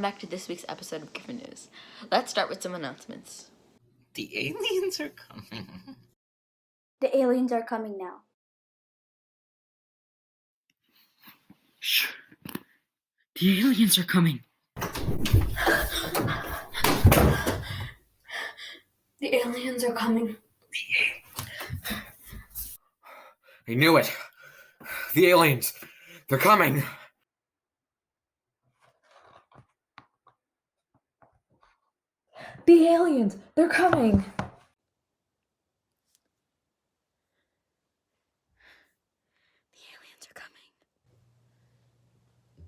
welcome back to this week's episode of Gryphon News. Let's start with some announcements. The aliens are coming. The aliens are coming now. Shh. The aliens are coming. The aliens are coming. I knew it. The aliens. They're coming. The aliens, they're coming.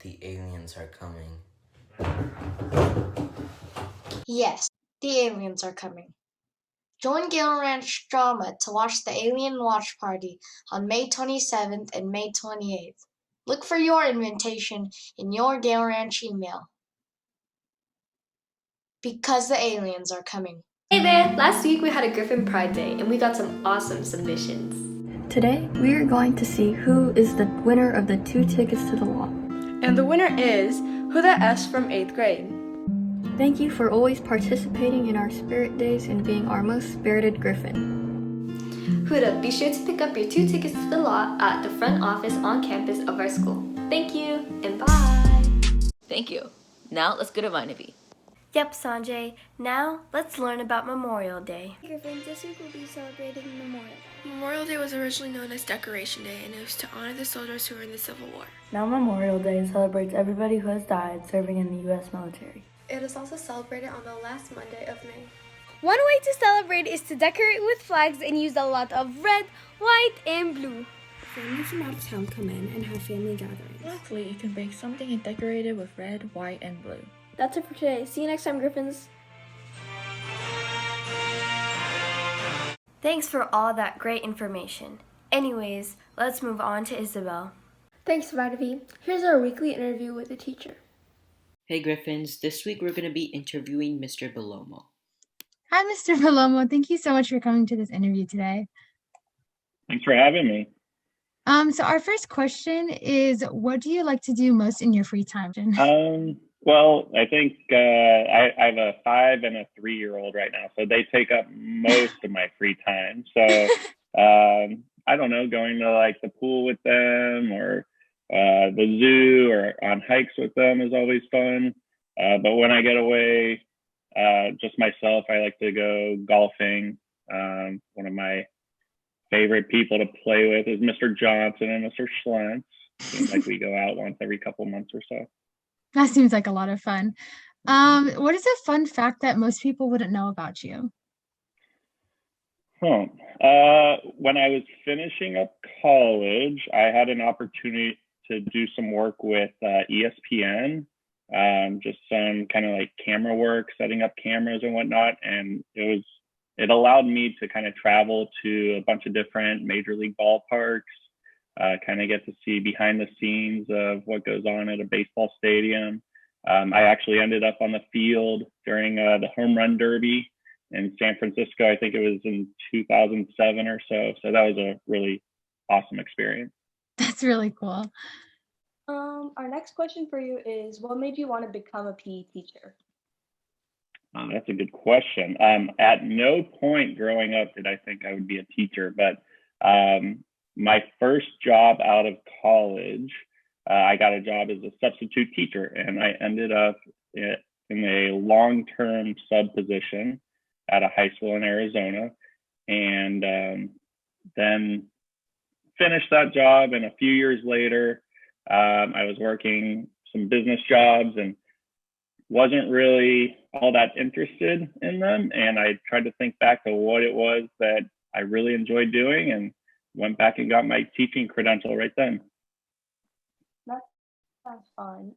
The aliens are coming. Yes, the aliens are coming. Join Gale Ranch Drama to watch the Alien Watch Party on May 27th and May 28th. Look for your invitation in your Gale Ranch email. Because the aliens are coming. Hey there! Last week we had a Gryphon Pride Day and we got some awesome submissions. Today, we are going to see who is the winner of the 2 tickets to the law. And the winner is Huda S. from 8th grade. Thank you for always participating in our Spirit Days and being our most spirited Gryphon. Huda, be sure to pick up your 2 tickets to the law at the front office on campus of our school. Thank you and bye! Thank you. Now let's go to Vainavi. Yep, Sanjay. Now, let's learn about Memorial Day. Gryphon, this week we'll be celebrating Memorial Day. Memorial Day was originally known as Decoration Day, and it was to honor the soldiers who were in the Civil War. Now Memorial Day celebrates everybody who has died serving in the U.S. military. It is also celebrated on the last Monday of May. One way to celebrate is to decorate with flags and use a lot of red, white, and blue. Families from out of town come in and have family gatherings. Lastly, you can bake something and decorate it with red, white, and blue. That's it for today. See you next time, Gryphons. Thanks for all that great information. Anyways, let's move on to Isabel. Thanks, Vainavi. Here's our weekly interview with a teacher. Hey Gryphons, this week we're going to be interviewing Mr. Belomo. Hi, Mr. Belomo. Thank you so much for coming to this interview today. Thanks for having me. So our first question is, what do you like to do most in your free time? Well, I think I have a 5 and a 3-year-old right now, so they take up most of my free time. So I don't know, going to like the pool with them or the zoo or on hikes with them is always fun. But when I get away, just myself, I like to go golfing. One of my favorite people to play with is Mr. Johnson and Mr. Schlentz. Seems like we go out once every couple months or so. That seems like a lot of fun. What is a fun fact that most people wouldn't know about you? When I was finishing up college, I had an opportunity to do some work with ESPN, just some kind of like camera work, setting up cameras and whatnot. And it allowed me to kind of travel to a bunch of different major league ballparks, kind of get to see behind the scenes of what goes on at a baseball stadium. I actually ended up on the field during the home run derby in San Francisco. I think it was in 2007 or so. So that was a really awesome experience. That's really cool. Our next question for you is, what made you want to become a PE teacher? That's a good question. At no point growing up did I think I would be a teacher, but my first job out of college, I got a job as a substitute teacher, and I ended up in a long-term sub position at a high school in Arizona, and then finished that job. And a few years later, I was working some business jobs and wasn't really all that interested in them. And I tried to think back to what it was that I really enjoyed doing, and went back and got my teaching credential right then. That's fun.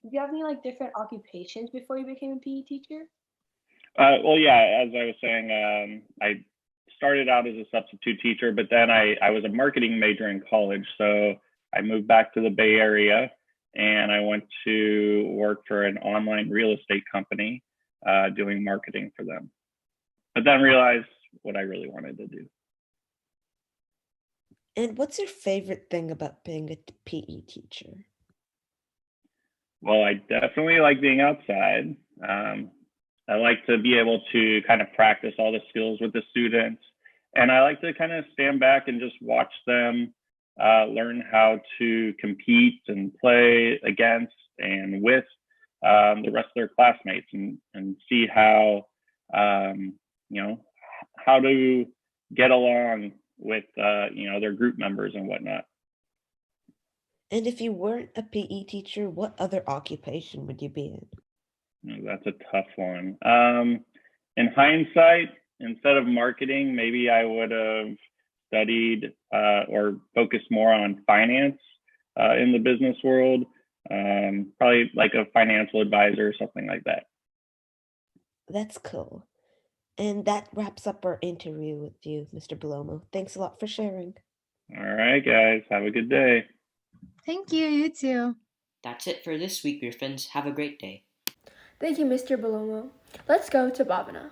Did you have any like different occupations before you became a PE teacher? Well, yeah, as I was saying, I started out as a substitute teacher, but then I was a marketing major in college. So I moved back to the Bay Area and I went to work for an online real estate company doing marketing for them, but then realized what I really wanted to do. And what's your favorite thing about being a PE teacher? Well, I definitely like being outside. I like to be able to kind of practice all the skills with the students. And I like to kind of stand back and just watch them learn how to compete and play against and with the rest of their classmates and see how, how to get along with, their group members and whatnot. And if you weren't a PE teacher, what other occupation would you be in? That's a tough one. In hindsight, instead of marketing, maybe I would have studied or focused more on finance in the business world, probably like a financial advisor or something like that. That's cool. And that wraps up our interview with you, Mr. Belomo. Thanks a lot for sharing. All right, guys. Have a good day. Thank you. You too. That's it for this week, Gryphons. Have a great day. Thank you, Mr. Belomo. Let's go to Bhavana.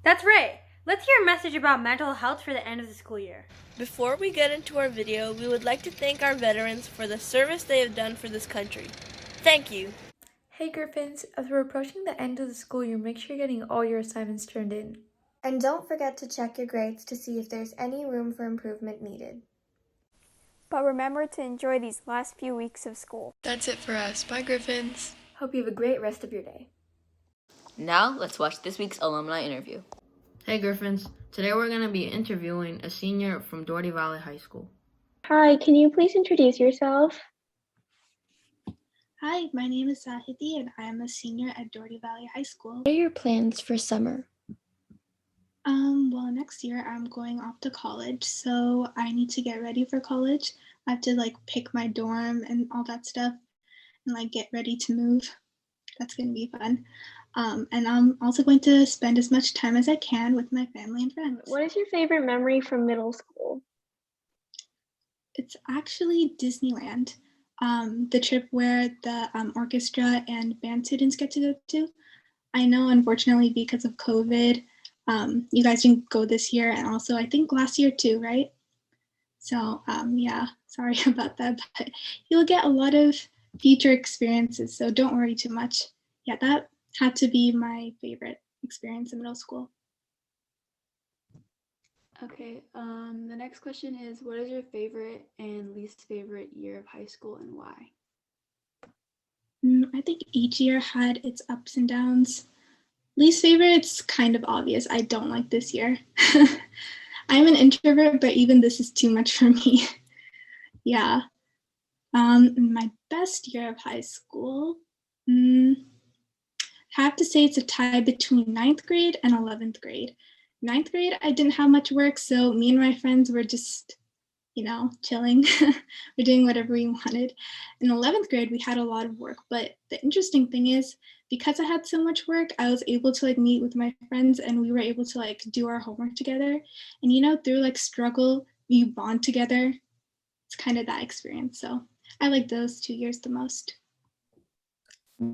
That's right. Let's hear a message about mental health for the end of the school year. Before we get into our video, we would like to thank our veterans for the service they have done for this country. Thank you. Hey Gryphons, as we're approaching the end of the school year, make sure you're getting all your assignments turned in. And don't forget to check your grades to see if there's any room for improvement needed. But remember to enjoy these last few weeks of school. That's it for us. Bye, Gryphons. Hope you have a great rest of your day. Now, let's watch this week's alumni interview. Hey Gryphons, today we're going to be interviewing a senior from Doherty Valley High School. Hi, can you please introduce yourself? Hi, my name is Sahiti and I am a senior at Doherty Valley High School. What are your plans for summer? Well, next year I'm going off to college, so I need to get ready for college. I have to pick my dorm and all that stuff and get ready to move. That's going to be fun. And I'm also going to spend as much time as I can with my family and friends. What is your favorite memory from middle school? It's actually Disneyland. The trip where the orchestra and band students get to go to. I know, unfortunately, because of COVID, you guys didn't go this year, and also I think last year too, right? So yeah, sorry about that, but you'll get a lot of future experiences, so don't worry too much. Yeah, that had to be my favorite experience in middle school. Okay, the next question is, what is your favorite and least favorite year of high school and why? I think each year had its ups and downs. Least favorite, it's kind of obvious. I don't like this year. I'm an introvert, but even this is too much for me. Yeah. My best year of high school, have to say it's a tie between 9th grade and 11th grade. 9th grade, I didn't have much work, so me and my friends were just, chilling. We're doing whatever we wanted. In 11th grade, we had a lot of work, but the interesting thing is, because I had so much work, I was able to meet with my friends and we were able to do our homework together. And through struggle, you bond together. It's kind of that experience. So I like those 2 years the most.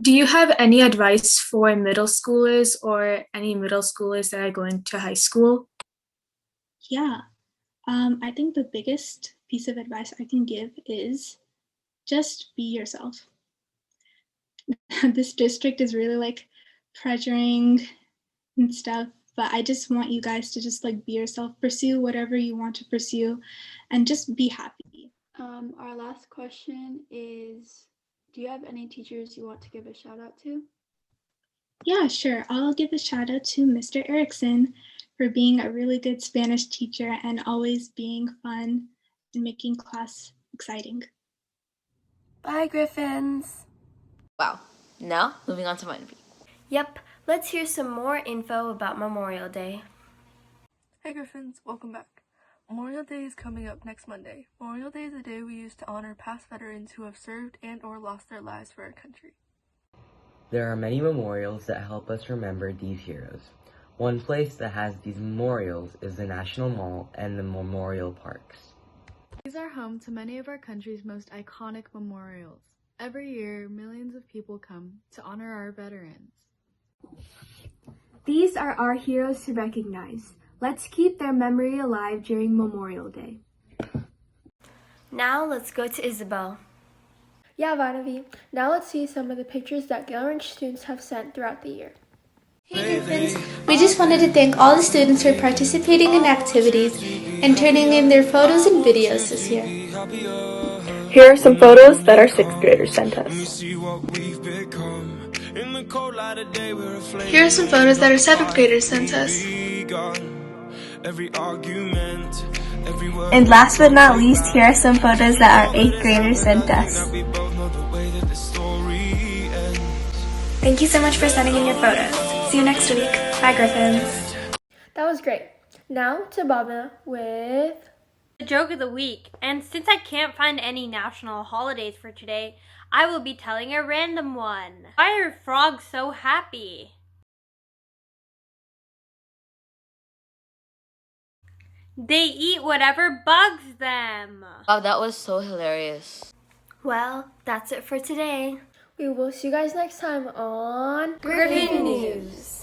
Do you have any advice for middle schoolers or any middle schoolers that are going to high school? Yeah, I think the biggest piece of advice I can give is just be yourself. This district is really pressuring and stuff, but I just want you guys to just be yourself, pursue whatever you want to pursue, and just be happy. Our last question is, do you have any teachers you want to give a shout out to? Yeah, sure. I'll give a shout out to Mr. Erickson for being a really good Spanish teacher and always being fun and making class exciting. Bye, Gryphons. Wow. Now, moving on to my interview. Yep, let's hear some more info about Memorial Day. Hey Gryphons, welcome back. Memorial Day is coming up next Monday. Memorial Day is a day we use to honor past veterans who have served and or lost their lives for our country. There are many memorials that help us remember these heroes. One place that has these memorials is the National Mall and the memorial parks. These are home to many of our country's most iconic memorials. Every year, millions of people come to honor our veterans. These are our heroes to recognize. Let's keep their memory alive during Memorial Day. Now let's go to Isabel. Yeah, Vanavi. Now let's see some of the pictures that Gale Ranch students have sent throughout the year. Hey Gryphons, we just wanted to thank all the students for participating in activities and turning in their photos and videos this year. Here are some photos that our 6th graders sent us. Here are some photos that our 7th graders sent us. And last but not least, here are some photos that our 8th graders sent us. Thank you so much for sending in your photos. See you next week. Bye, Gryphons. That was great. Now to Baba with the joke of the week. And since I can't find any national holidays for today, I will be telling a random one. Why are frogs so happy? They eat whatever bugs them. Wow, that was so hilarious. Well, that's it for today. We will see you guys next time on Gryphon News.